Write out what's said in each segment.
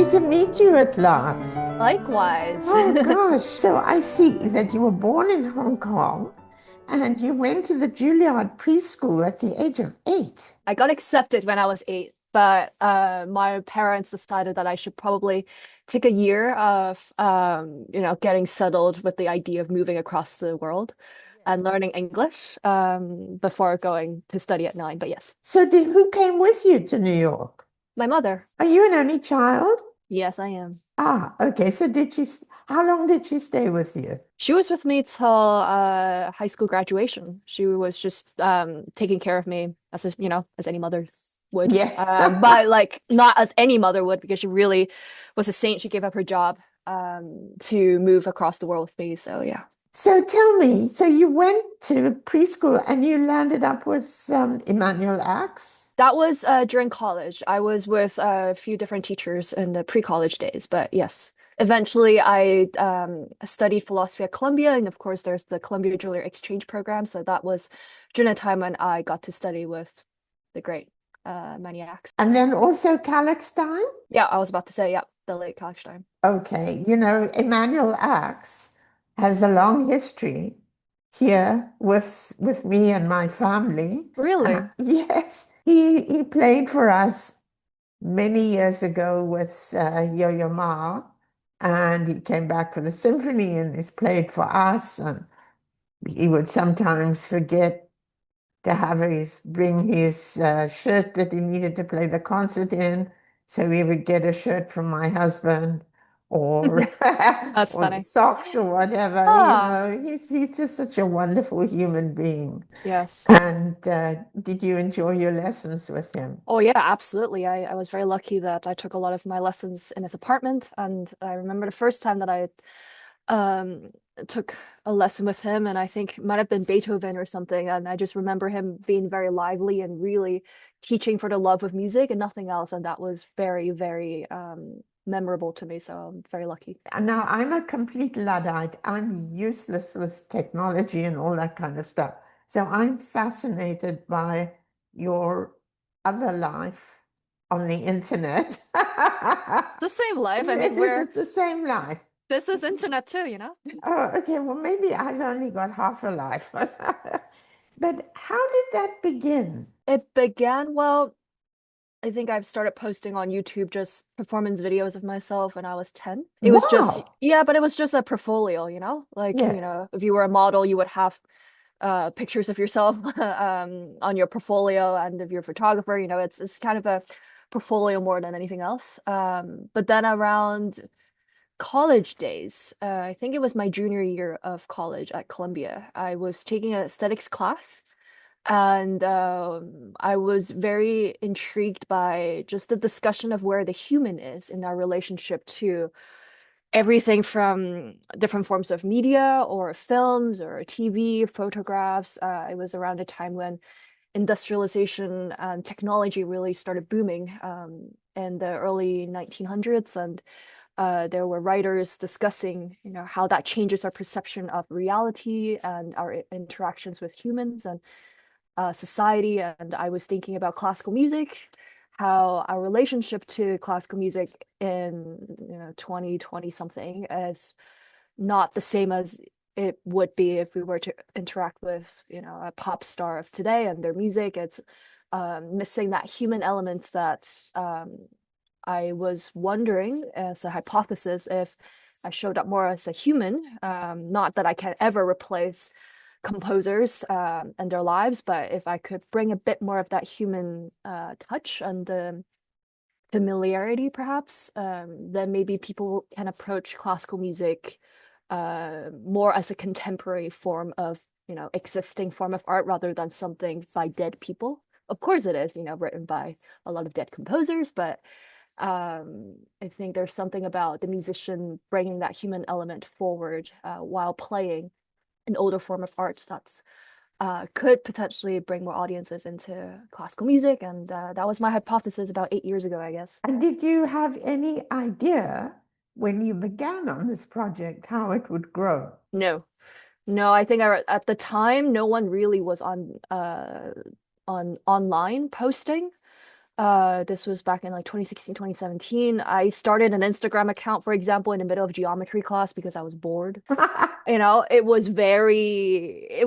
to meet you at last. Likewise. Oh gosh. So I see that you were born in Hong Kong and you went to the Juilliard preschool at the age of 8. I got accepted when I was 8, but my parents decided that I should probably take a year of getting settled with the idea of moving across the world and learning English before going to study at 9. But yes, So who came with you to New York? my mother. Are you an only child? Yes, I am. Ah, okay. So how long did she stay with you? She was with me till high school graduation. She was just taking care of me as any mother would. Yeah. But like not as any mother would because she really was a saint. She gave up her job to move across the world with me. So yeah. So tell me, so you went to preschool and you landed up with Emmanuel Axe? That was during college. I was with a few different teachers in the pre-college days, but yes. Eventually, I studied philosophy at Columbia, and of course, there's the Columbia Juilliard Exchange Program. So that was during a time when I got to study with the great maniacs. And then also Calyxtine? Yeah, I was about to say, yeah, the late Kalkstein. Okay, Emmanuel Axe has a long history here with me and my family. Really? Yes, he played for us many years ago with Yo-Yo Ma, and he came back for the symphony and he's played for us. And he would sometimes forget to bring his shirt that he needed to play the concert in. So he would get a shirt from my husband or That's or funny. socks or whatever. Ah, He's just such a wonderful human being. yes. And did you enjoy your lessons with him? Oh yeah, absolutely. I was very lucky that I took a lot of my lessons in his apartment, and I remember the first time that I um took a lesson with him, and I think it might have been Beethoven or something, and I just remember him being very lively and really teaching for the love of music and nothing else, and that was very, very memorable to me, so I'm very lucky. And now I'm a complete Luddite. I'm useless with technology and all that kind of stuff. So I'm fascinated by your other life on the internet. The same life. I mean, This is the same life. this is internet too, you know? Oh, okay. Well, maybe I've only got half a life. But how did that begin? It began, well, I think I've started posting on YouTube just performance videos of myself when I was 10. It was just, Wow. yeah, but it was just a portfolio, Like, Yes. if you were a model, you would have pictures of yourself on your portfolio, and if you're a photographer, it's kind of a portfolio more than anything else. But then around college days, I think it was my junior year of college at Columbia, I was taking an aesthetics class. And I was very intrigued by just the discussion of where the human is in our relationship to everything from different forms of media or films or TV, photographs. It was around a time when industrialization and technology really started booming in the early 1900s. And there were writers discussing, how that changes our perception of reality and our interactions with humans. And society, and I was thinking about classical music, how our relationship to classical music in 2020 something is not the same as it would be if we were to interact with a pop star of today and their music. It's missing that human elements that I was wondering as a hypothesis if I showed up more as a human, not that I can ever replace composers and their lives, but if I could bring a bit more of that human touch and the familiarity, perhaps, then maybe people can approach classical music more as a contemporary form of, existing form of art rather than something by dead people. Of course, it is, written by a lot of dead composers, but I think there's something about the musician bringing that human element forward while playing an older form of art that's could potentially bring more audiences into classical music. And that was my hypothesis about 8 years ago, I guess. And did you have any idea when you began on this project how it would grow? No, no, I think at the time, no one really was on online posting. This was back in like 2016, 2017. I started an Instagram account, for example, in the middle of geometry class because I was bored. It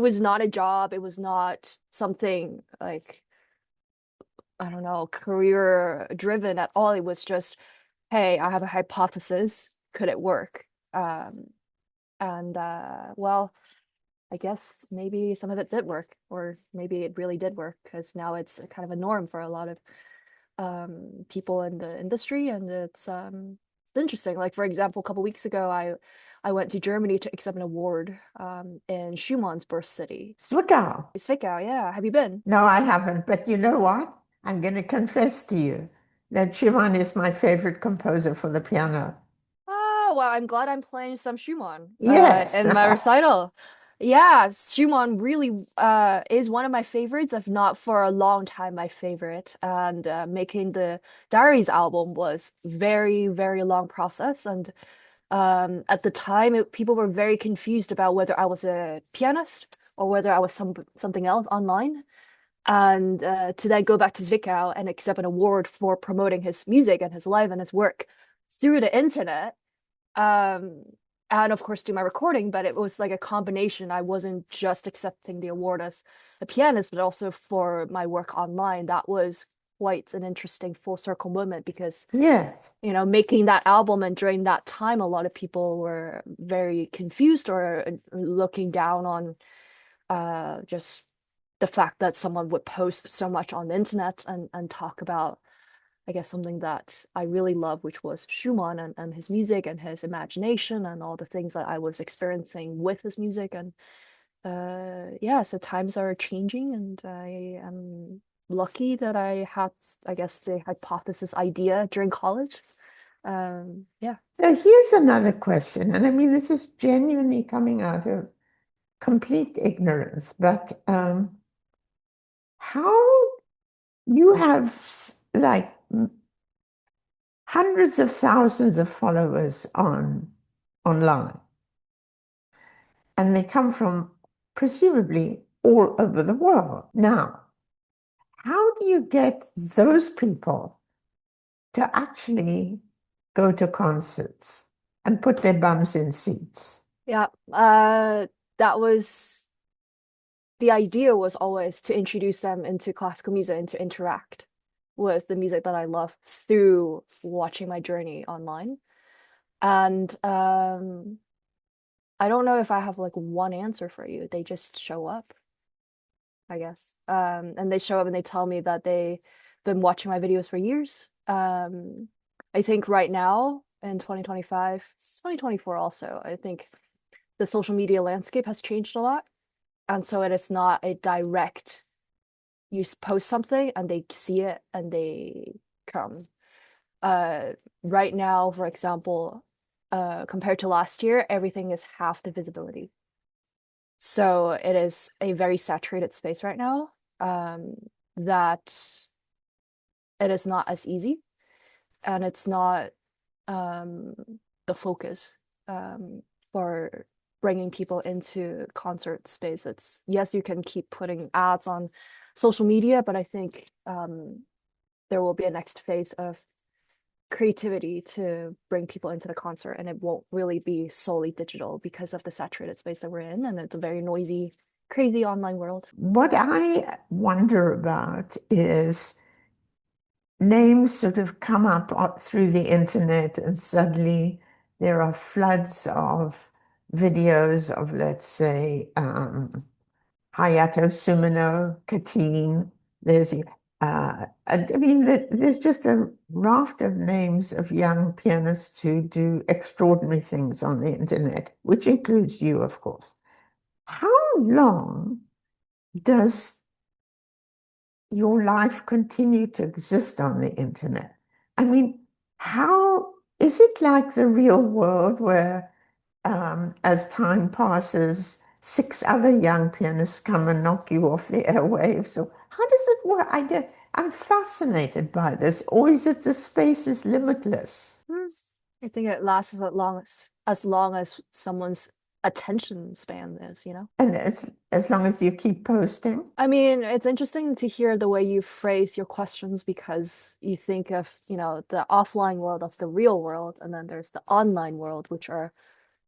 was not a job. It was not something like, I don't know, career driven at all. It was just, hey, I have a hypothesis. Could it work? And well, I guess maybe some of it did work, or maybe it really did work because now it's kind of a norm for a lot of people in the industry, and it's interesting. Like for example, a couple weeks ago, I went to Germany to accept an award in Schumann's birth city. Zwickau. Zwickau, yeah. Have you been? No, I haven't. But you know what? I'm going to confess to you that Schumann is my favorite composer for the piano. Oh, well, I'm glad I'm playing some Schumann Yes. in my recital. Yeah, Schumann really is one of my favorites, if not for a long time my favorite. And making the Diaries album was very, very long process. And at the time, people were very confused about whether I was a pianist or whether I was something else online. And to then go back to Zwickau and accept an award for promoting his music and his life and his work through the internet, um, and of course do my recording, but it was like a combination. I wasn't just accepting the award as a pianist, but also for my work online. That was quite an interesting full circle moment because, Yes. making that album and during that time, a lot of people were very confused or looking down on just the fact that someone would post so much on the internet and talk about, I guess, something that I really love, which was Schumann and his music and his imagination and all the things that I was experiencing with his music. And yeah, so times are changing, and I am lucky that I had, I guess, the hypothesis idea during college. Yeah. So here's another question. And I mean, this is genuinely coming out of complete ignorance, but how you have like hundreds of thousands of followers online, and they come from presumably all over the world. Now, how do you get those people to actually go to concerts and put their bums in seats? Yeah. That was the idea, was always to introduce them into classical music and to interact with the music that I love through watching my journey online. And I don't know if I have like one answer for you. They just show up, I guess. And they show up and they tell me that they've been watching my videos for years. I think right now in 2025, 2024 also, I think the social media landscape has changed a lot. And so it is not a direct, you post something and they see it and they come. Uh, right now, for example, compared to last year, everything is half the visibility. So it is a very saturated space right now, that it is not as easy, and it's not um, the focus for bringing people into concert space. It's, yes, you can keep putting ads on social media, but I think there will be a next phase of creativity to bring people into the concert, and it won't really be solely digital because of the saturated space that we're in, and it's a very noisy, crazy online world. What I wonder about is names sort of come up through the internet, and suddenly there are floods of videos of, let's say, Hayato Sumino, Katine. There's, I mean, there's just a raft of names of young pianists who do extraordinary things on the internet, which includes you, of course. How long does your life continue to exist on the internet? I mean, how is it like the real world where, as time passes, six other young pianists come and knock you off the airwaves? Or how does it work? I'm fascinated by this. Or is it the space is limitless? Hmm. I think it lasts as long as someone's attention span is, you know? And as long as you keep posting. I mean, it's interesting to hear the way you phrase your questions because you think of, you know, the offline world, that's the real world, and then there's the online world, which are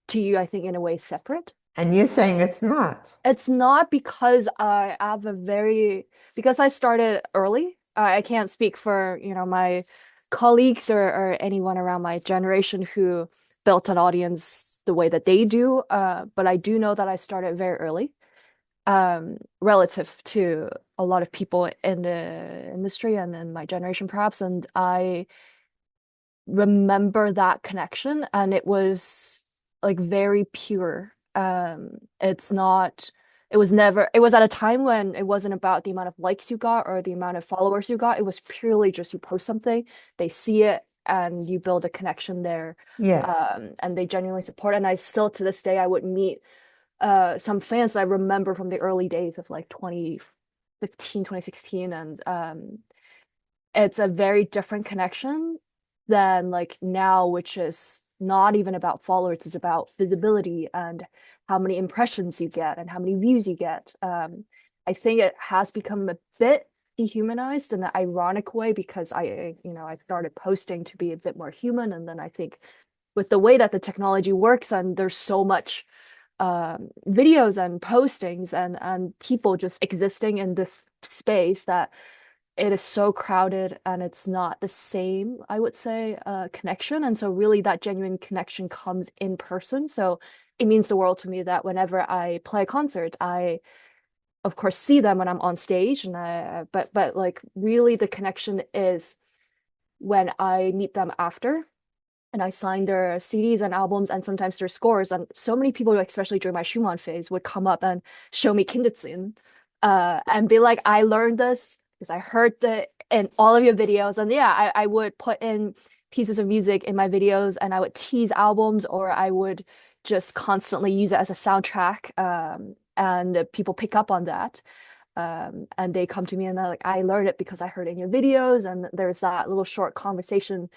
to you, I think, in a way separate. And you're saying it's not. It's not because I have a very, because I started early. I can't speak for, you know, my colleagues or anyone around my generation who built an audience the way that they do. But I do know that I started very early, relative to a lot of people in the industry and in my generation, perhaps. And I remember that connection, and it was like very pure. It's not, it was never, it was at a time when it wasn't about the amount of likes you got or the amount of followers you got. It was purely just you post something, they see it, and you build a connection there. Yes. And they genuinely support. And I still to this day I would meet some fans that I remember from the early days of like 2015, 2016, and it's a very different connection than like now, which is not even about followers, it's about visibility and how many impressions you get and how many views you get. I think it has become a bit dehumanized in an ironic way because you know, I started posting to be a bit more human, and then I think with the way that the technology works and there's so much videos and postings and people just existing in this space that it is so crowded and it's not the same, I would say, connection. And so really that genuine connection comes in person. So it means the world to me that whenever I play a concert, I of course see them when I'm on stage and but like really the connection is when I meet them after and I signed their CDs and albums and sometimes their scores. And so many people, especially during my Schumann phase, would come up and show me Kinderziehen, and be like, I learned this because I heard the in all of your videos. And yeah, I would put in pieces of music in my videos and I would tease albums or I would just constantly use it as a soundtrack. And people pick up on that. And they come to me and they're like, I learned it because I heard it in your videos. And there's that little short conversation,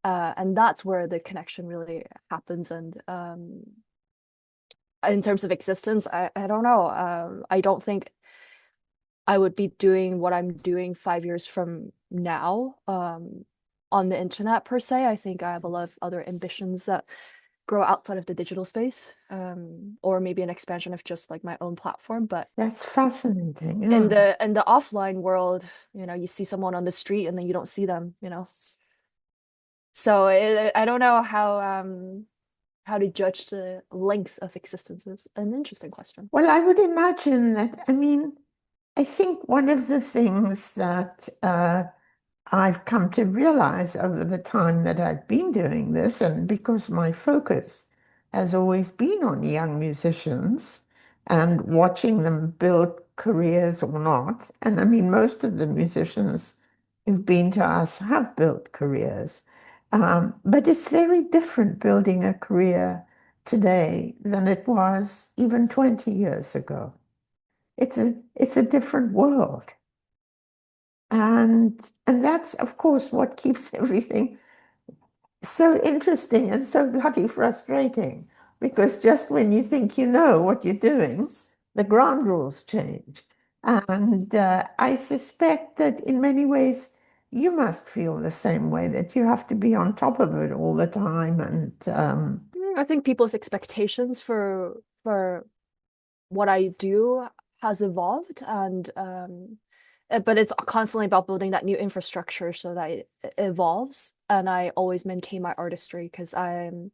and that's where the connection really happens. And in terms of existence, I don't know. I don't think I would be doing what I'm doing 5 years from now, on the internet per se. I think I have a lot of other ambitions that grow outside of the digital space, or maybe an expansion of just like my own platform. But That's fascinating. in Yeah. the offline world, you know, you see someone on the street and then you don't see them, you know. So I don't know how to judge the length of existence is an interesting question. Well, I would imagine that, I mean, I think one of the things that I've come to realize over the time that I've been doing this, and because my focus has always been on young musicians and watching them build careers or not. And I mean, most of the musicians who've been to us have built careers. But it's very different building a career today than it was even 20 years ago. It's a different world. And that's, of course, what keeps everything so interesting and so bloody frustrating. Because just when you think you know what you're doing, the ground rules change. And I suspect that in many ways, you must feel the same way, that you have to be on top of it all the time. And I think people's expectations for what I do has evolved, and but it's constantly about building that new infrastructure so that it evolves. And I always maintain my artistry because I'm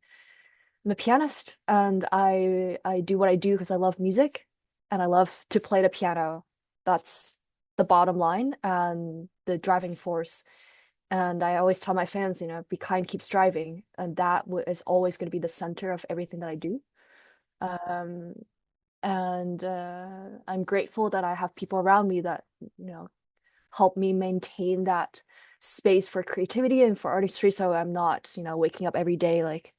a pianist and I do what I do because I love music and I love to play the piano. That's the bottom line and the driving force. And I always tell my fans, you know, be kind, keep striving, and that is always going to be the center of everything that I do. Um, and I'm grateful that I have people around me that, you know, help me maintain that space for creativity and for artistry. So I'm not, you know, waking up every day like,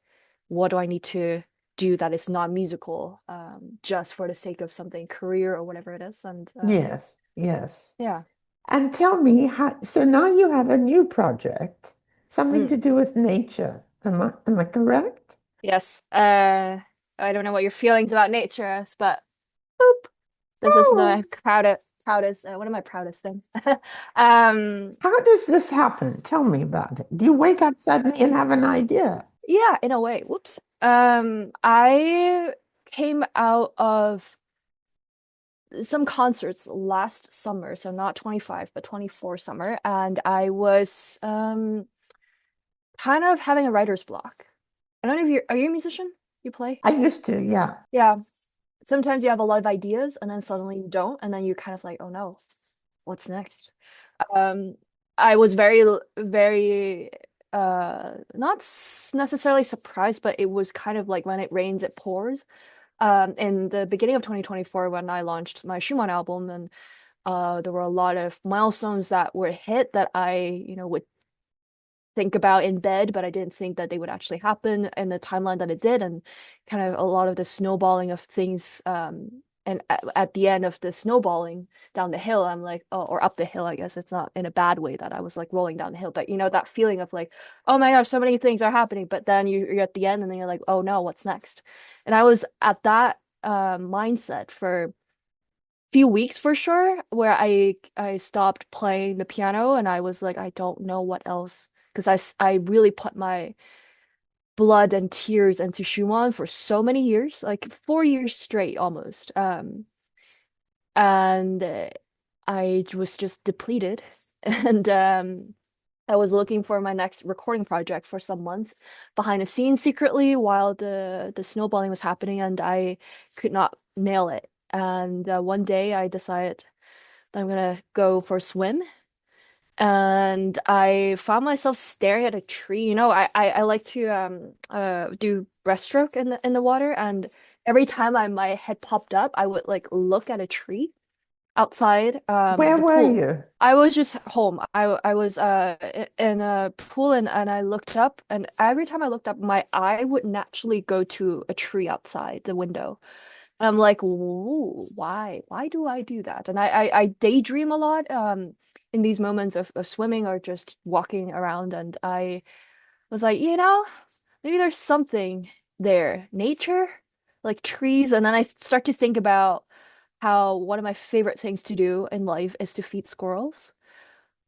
what do I need to do that is not musical, just for the sake of something, career or whatever it is. And yes, yes. yeah. And tell me how, so now you have a new project, something to Mm. do with nature. Am I correct? Yes. I don't know what your feelings about nature is, but boop. This is Oh, the proudest, one of my proudest things. Um, how does this happen? Tell me about it. Do you wake up suddenly and have an idea? yeah, in a way. Whoops. I came out of some concerts last summer, so not 25, but 24 summer, and I was kind of having a writer's block. I don't know if are you a musician? You play? I used to, yeah. Yeah. Sometimes you have a lot of ideas and then suddenly you don't, and then you're kind of like, oh no, what's next? Um, I was very not necessarily surprised, but it was kind of like when it rains, it pours. In the beginning of 2024, when I launched my Schumann album, and there were a lot of milestones that were hit that I, would think about in bed, but I didn't think that they would actually happen in the timeline that it did, and kind of a lot of the snowballing of things. And at the end of the snowballing down the hill, I'm like, oh, or up the hill, I guess it's not in a bad way that I was like rolling down the hill, but that feeling of like, oh my gosh, so many things are happening, but then you're at the end, and then you're like, oh no, what's next? And I was at that mindset for few weeks for sure, where I stopped playing the piano, and I was like, I don't know what else, because I really put my blood and tears into Schumann for so many years, like 4 years straight almost. And I was just depleted, and I was looking for my next recording project for some months behind the scenes secretly while the snowballing was happening, and I could not nail it. And one day I decided that I'm gonna go for a swim. And I found myself staring at a tree. I like to do breaststroke in the water, and every time my head popped up, I would like look at a tree outside Where the were pool. you? I was just home. I was in a pool, and I looked up, and every time I looked up, my eye would naturally go to a tree outside the window. And I'm like, "Ooh, why? Why do I do that?" And I daydream a lot in these moments of swimming or just walking around, and I was like, maybe there's something there. Nature, like trees, and then I start to think about how one of my favorite things to do in life is to feed squirrels.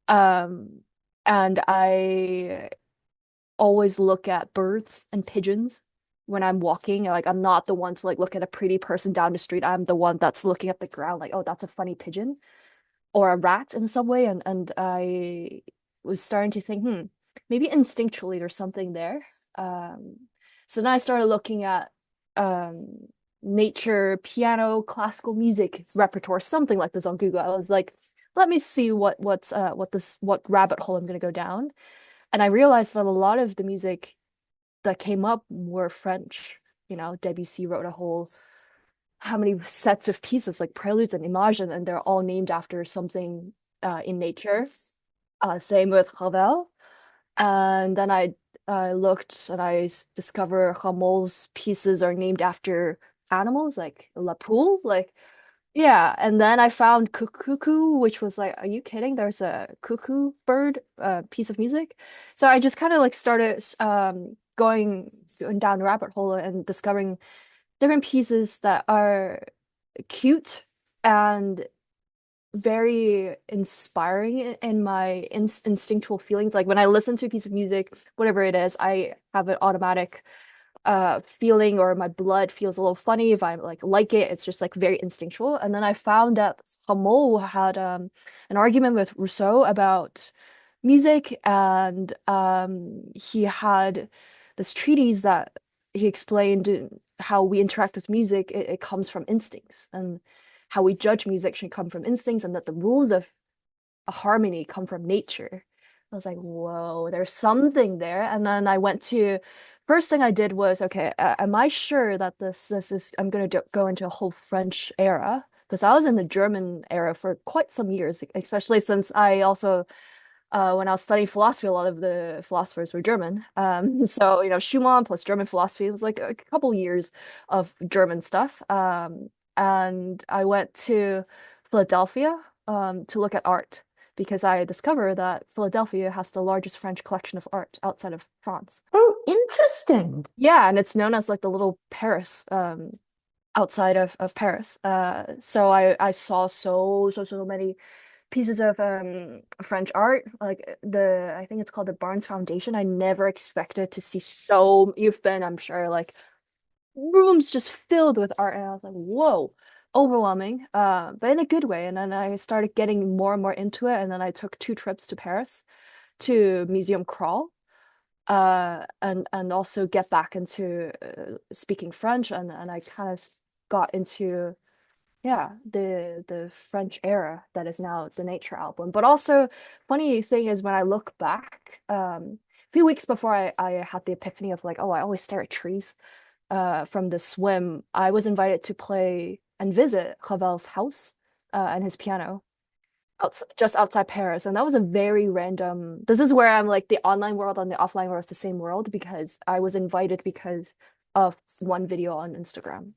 Um, and I always look at birds and pigeons when I'm walking. Like I'm not the one to like look at a pretty person down the street. I'm the one that's looking at the ground like, oh, that's a funny pigeon or a rat in some way. And I was starting to think, maybe instinctually there's something there. Um, so then I started looking at um nature, piano, classical music repertoire, something like this on Google. I was like, let me see what rabbit hole I'm gonna go down. And I realized that a lot of the music that came up were French. Debussy wrote a whole how many sets of pieces like preludes and images, and they're all named after something in nature. Same with Ravel. And then I looked and I discovered Rameau's pieces are named after animals, like La Poule, like yeah. And then I found Cuckoo, which was like, are you kidding? There's a cuckoo bird piece of music. So I just kind of like started going down the rabbit hole and discovering different pieces that are cute and very inspiring in my instinctual feelings. Like when I listen to a piece of music, whatever it is, I have an automatic feeling, or my blood feels a little funny if I like it. It's just like very instinctual. And then I found that Rameau had an argument with Rousseau about music, and he had this treatise that he explained how we interact with music. It comes from instincts, and how we judge music should come from instincts, and that the rules of a harmony come from nature. I was like, whoa, there's something there. And then I went to first thing I did was, okay, am I sure that this is I'm gonna go into a whole French era? Because I was in the German era for quite some years, especially since I also when I was studying philosophy, a lot of the philosophers were German. So Schumann plus German philosophy was like a couple years of German stuff. And I went to Philadelphia to look at art because I discovered that Philadelphia has the largest French collection of art outside of France. Oh, interesting. Yeah, and it's known as like the little Paris, outside of Paris. So I saw so many pieces of French art, like the I think it's called the Barnes Foundation. I never expected to see so you've been, I'm sure, like rooms just filled with art, and I was like, whoa, overwhelming, but in a good way. And then I started getting more and more into it, and then I took 2 trips to Paris to Museum Crawl, and also get back into speaking French, and I kind of got into yeah the French era that is now the Nature album. But also, funny thing is when I look back, a few weeks before I had the epiphany of like, oh, I always stare at trees from the swim, I was invited to play and visit Ravel's house and his piano just outside Paris. And that was a very random. This is where I'm like the online world and the offline world is the same world, because I was invited because of one video on Instagram.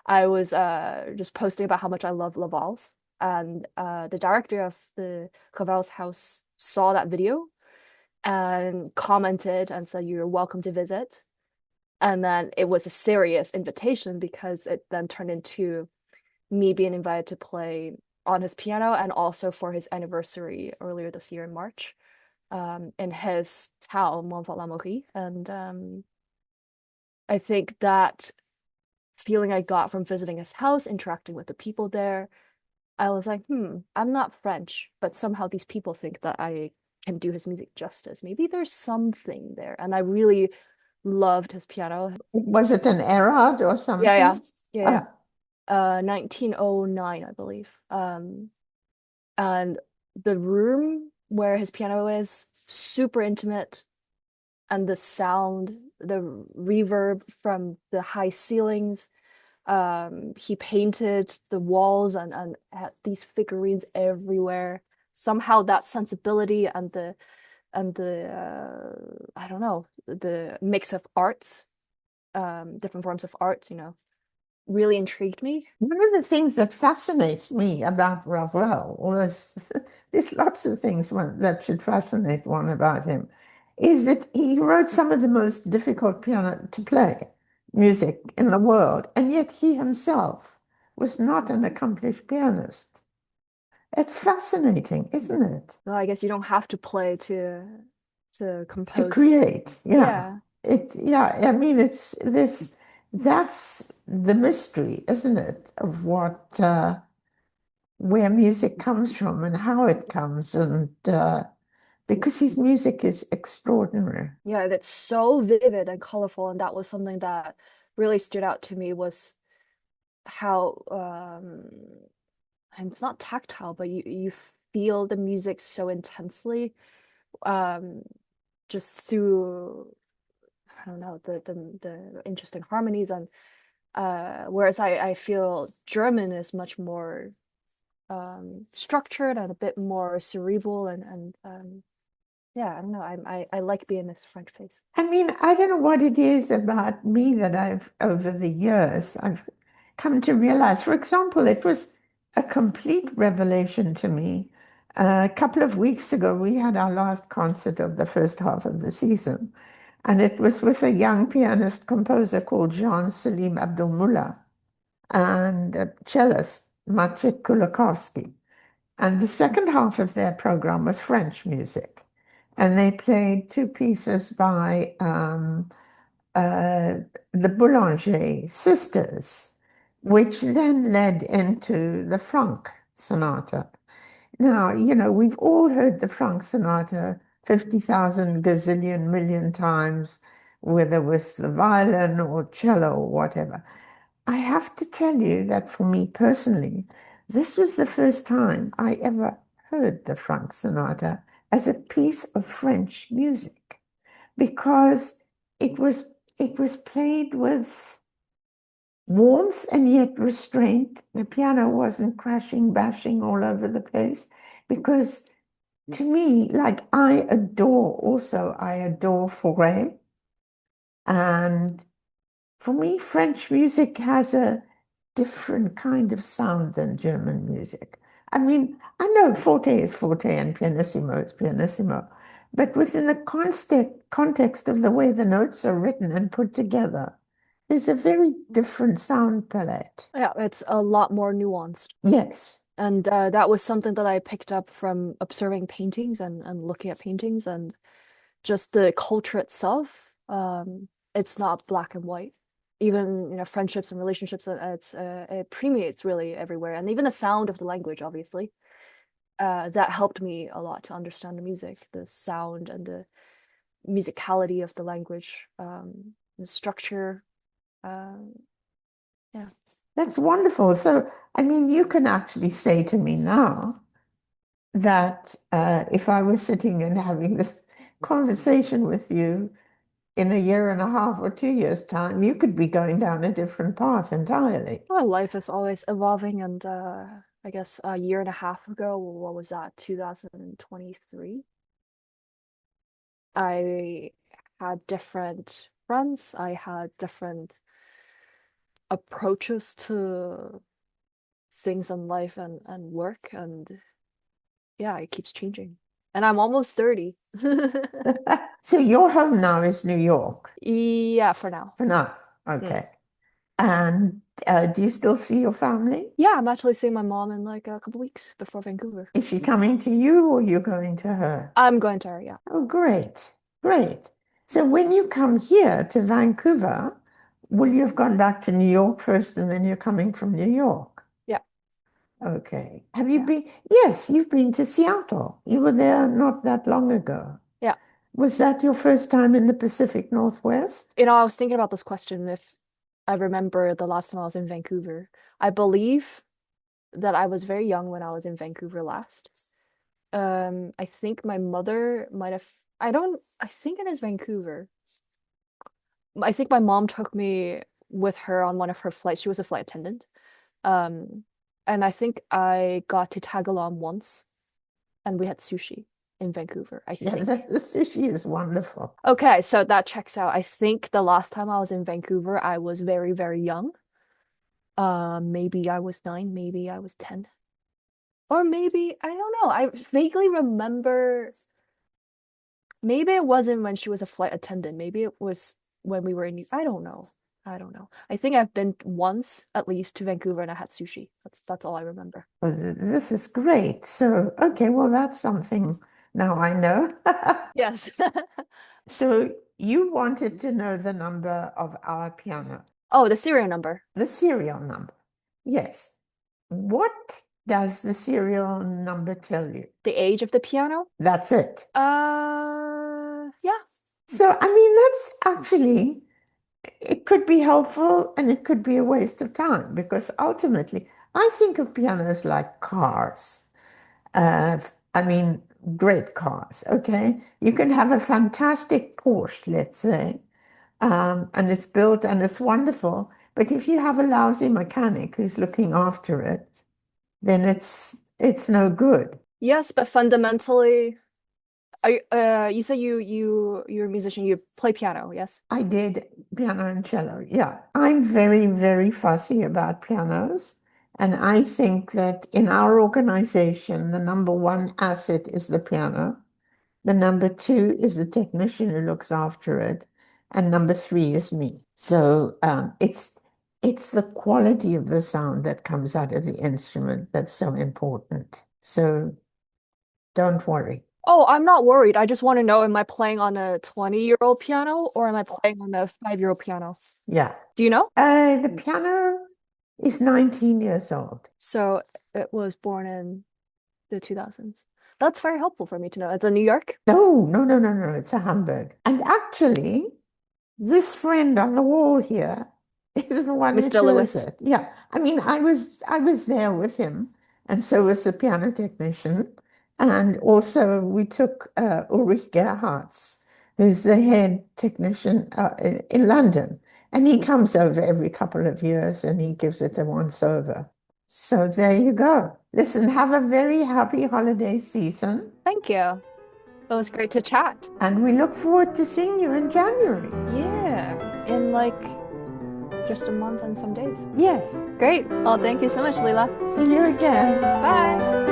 I was just posting about how much I love Laval's, and the director of the Ravel's house saw that video and commented and said, "You're welcome to visit." And then it was a serious invitation because it then turned into me being invited to play on his piano, and also for his anniversary earlier this year in March, in his town, Montfort-l'Amaury. And I think that feeling I got from visiting his house, interacting with the people there, I was like, I'm not French, but somehow these people think that I can do his music justice. Maybe there's something there. And I really loved his piano. Was it an Erard or Yeah, something? yeah, yeah, yeah. Uh, 1909, I believe. And the room where his piano is super intimate, and the sound, the reverb from the high ceilings. He painted the walls and had these figurines everywhere. Somehow that sensibility and the I don't know, the mix of arts, different forms of art, really intrigued me. One of the things that fascinates me about Ravel, or there's lots of things that should fascinate one about him, is that he wrote some of the most difficult piano to play music in the world, and yet he himself was not an accomplished pianist. It's fascinating, isn't it? Well, I guess you don't have to play to To compose. create, yeah. Yeah. Yeah, I mean, it's this, that's the mystery, isn't it, of where music comes from and how it comes, and because his music is extraordinary. Yeah, that's so vivid and colorful, and that was something that really stood out to me, was how and it's not tactile, but you feel the music so intensely, um just through, I don't know, the interesting harmonies. And whereas I feel German is much more structured and a bit more cerebral, and yeah, I don't know, I like being this French face. I mean, I don't know what it is about me that over the years, I've come to realize. For example, it was a complete revelation to me. A couple of weeks ago, we had our last concert of the first half of the season, and it was with a young pianist composer called Jean Salim Abdulmullah and a cellist, Maciek Kulikowski. And the second half of their program was French music. And they played 2 pieces by the Boulanger sisters, which then led into the Franck Sonata. Now, we've all heard the Franck Sonata 50,000 gazillion million times, whether with the violin or cello or whatever. I have to tell you that for me personally, this was the first time I ever heard the Franck Sonata as a piece of French music, because it was it was played with warmth and yet restraint. The piano wasn't crashing, bashing all over the place, because to me, like I adore Fauré, and for me, French music has a different kind of sound than German music. I mean, I know forte is forte and pianissimo is pianissimo, but within the context of the way the notes are written and put together, there's a very different sound palette. Yeah, it's a lot more nuanced. Yes, And that was something that I picked up from observing paintings and looking at paintings and just the culture itself. It's not black and white. Even, friendships and relationships, it permeates really everywhere. And even the sound of the language, obviously, that helped me a lot to understand the music, the sound and the musicality of the language, the structure. Um, yeah. that's wonderful. So, I mean, you can actually say to me now that if I was sitting and having this conversation with you in a year and a half or 2 years' time, you could be going down a different path entirely. Well, life is always evolving, and I guess a year and a half ago, what was that, 2023? I had different friends, I had different approaches to things in life and work, and yeah, it keeps changing. And I'm almost 30. So your home now is New York Yeah, for now. for now. Mm. Okay. And do you still see your family? Yeah, I'm actually seeing my mom in like a couple weeks before Vancouver. Is she coming to you or you going to her? I'm going to her, yeah. Oh, great. Great. So when you come here to Vancouver, will you have gone back to New York first and then you're coming from New York? Yeah, Okay. Have you yeah, been? Yes, you've been to Seattle. You were there not that long ago. yeah. Was that your first time in the Pacific Northwest? I was thinking about this question if I remember the last time I was in Vancouver. I believe that I was very young when I was in Vancouver last. I think my mother might have, I think it is Vancouver. I think my mom took me with her on one of her flights. She was a flight attendant. Um, and I think I got to tag along once and we had sushi in Vancouver, I Yeah, think. the sushi is wonderful. Okay, so that checks out. I think the last time I was in Vancouver, I was very, very young. Maybe I was 9, maybe I was 10. Or maybe, I don't know. I vaguely remember, maybe it wasn't when she was a flight attendant. Maybe it was when we were in, I don't know. I don't know. I think I've been once at least to Vancouver and I had sushi. That's all I remember. Well, this is great. So, okay, well, that's something now I know. Yes. So you wanted to know the number of our piano, Oh, the serial number. the serial number. Yes. What does the serial number tell you? The age of the piano? That's it. Yeah. So, I mean, that's actually, it could be helpful and it could be a waste of time because ultimately, I think of pianos like cars. Uh, I mean, great cars, okay? You can have a fantastic Porsche, let's say, and it's built and it's wonderful. But if you have a lousy mechanic who's looking after it, then it's no good. Yes, but fundamentally, you say you're a musician, you play piano, yes? I did piano and cello. Yeah, I'm very, very fussy about pianos. And I think that in our organization, the number one asset is the piano. The number two is the technician who looks after it. And number three is me. So it's the quality of the sound that comes out of the instrument that's so important. So don't worry. Oh, I'm not worried. I just want to know, am I playing on a 20-year-old piano or am I playing on a 5-year-old piano? Yeah. Do you know? The piano is 19 years old. So it was born in the 2000s. That's very helpful for me to know. It's a New York? No, no, no, no, no. It's a Hamburg. And actually, this friend on the wall here is the one who Mr. chose Lewis. it. Yeah. I mean, I was there with him, and so was the piano technician. And also we took Ulrich Gerhards, who's the head technician in London. And he comes over every couple of years and he gives it a once over. So there you go. Listen, have a very happy holiday season. Thank you. It was great to chat. And we look forward to seeing you in January. Yeah, in like just a month and some days. Yes. Great. Well, thank you so much, Leila. See you again. Bye.